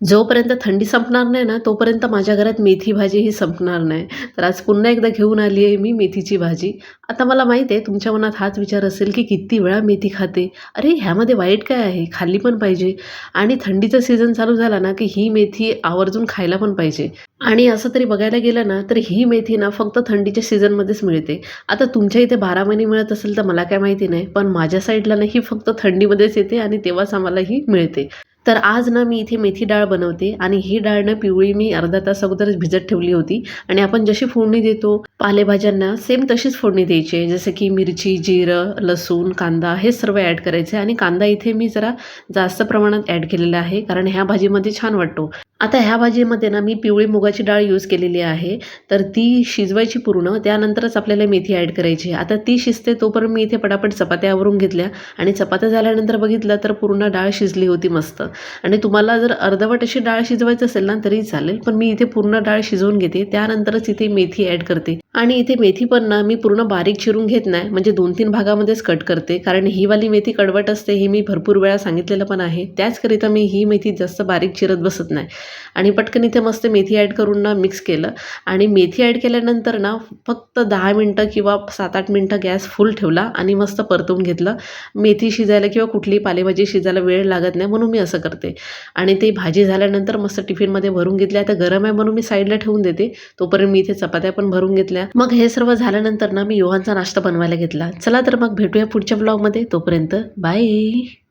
जोपर्यंत थंडी संपणार नाही ना, तोपर्यंत माझ्या घरात मेथी भाजी ही संपणार नाही. तर आज पुन्हा एकदा घेऊन आली आहे मी मेथीची भाजी. आता मला माहीत आहे तुमच्या मनात हाच विचार असेल, की किती वेळा मेथी खाते? अरे, ह्यामध्ये वाईट काय आहे? खाल्ली पण पाहिजे आणि थंडीचा सीझन चालू झाला ना, की ही मेथी आवर्जून खायला पण पाहिजे. आणि असं तरी बघायला गेलं ना, तर ही मेथी ना फक्त थंडीच्या सीझनमध्येच मिळते. आता तुमच्या इथे 12 महिने मिळत असेल तर मला काय माहिती नाही. पण माझ्या साईडला ना ही फक्त थंडीमध्येच येते आणि तेव्हाच आम्हाला ही मिळते. तर आज ना मी इथे मेथी डाळ बनवते आणि ही डाळ ना पिवळी मी अर्धा तास अगोदरच भिजत ठेवली होती आणि आपण जशी फोडणी देतो पालेभाज्यांना सेम तशीच फोडणी द्यायची आहे. जसं की मिरची, जिरं, लसूण, कांदा हे सर्व ॲड करायचं आहे आणि कांदा इथे मी जरा जास्त प्रमाणात ॲड केलेला आहे कारण ह्या भाजीमध्ये छान वाटतो. आता ह्या भाजीमध्ये ना मी पिवळी मुगाची डाळ यूज केलेली आहे. तर ती शिजवायची पूर्ण, त्यानंतरच आपल्याला मेथी ॲड करायची आहे. आता ती शिजते तोपर्यंत मी इथे पटापट चपात्या आवरून घेतल्या आणि चपात्या झाल्यानंतर बघितलं तर पूर्ण डाळ शिजली होती मस्त. आणि तुम्हाला जर अर्धवट अशी डाळ शिजवायची असेल ना तरी चालेल, पण मी इथे पूर्ण डाळ शिजवून घेते. त्यानंतरच इथे मेथी ॲड करते आणि इथे मेथी पण ना मी पूर्ण बारीक चिरून घेत नाही, म्हणजे 2-3 भागामध्येच कट करते. कारण ही वाली मेथी कडवट असते हे मी भरपूर वेळा सांगितलेलं पण आहे. त्याचकरिता मी ही मेथी जास्त बारीक चिरत बसत नाही. आणि पटकन इथे मस्त मेथी ॲड करून ना मिक्स केलं आणि मेथी ॲड केल्यानंतर ना फक्त 10 मिनटं किंवा 7-8 मिनटं गॅस फुल ठेवला आणि मस्त परतवून घेतलं. मेथी शिजायला किंवा कुठलीही पालेभाजी शिजायला वेळ लागत नाही म्हणून मी असं करते. आणि ते भाजी झाल्यानंतर मस्त टिफिनमध्ये भरून घेतल्या. आता गरम आहे म्हणून मी साईडला ठेवून देते. तोपर्यंत मी इथे चपात्या पण भरून घेतल्या. मग हे सर्व झाल्यानंतर ना मी योहानचा नाश्ता बनवायला घेतला. चला तर मग भेटूया पुढच्या ब्लॉगमध्ये. तोपर्यंत बाय.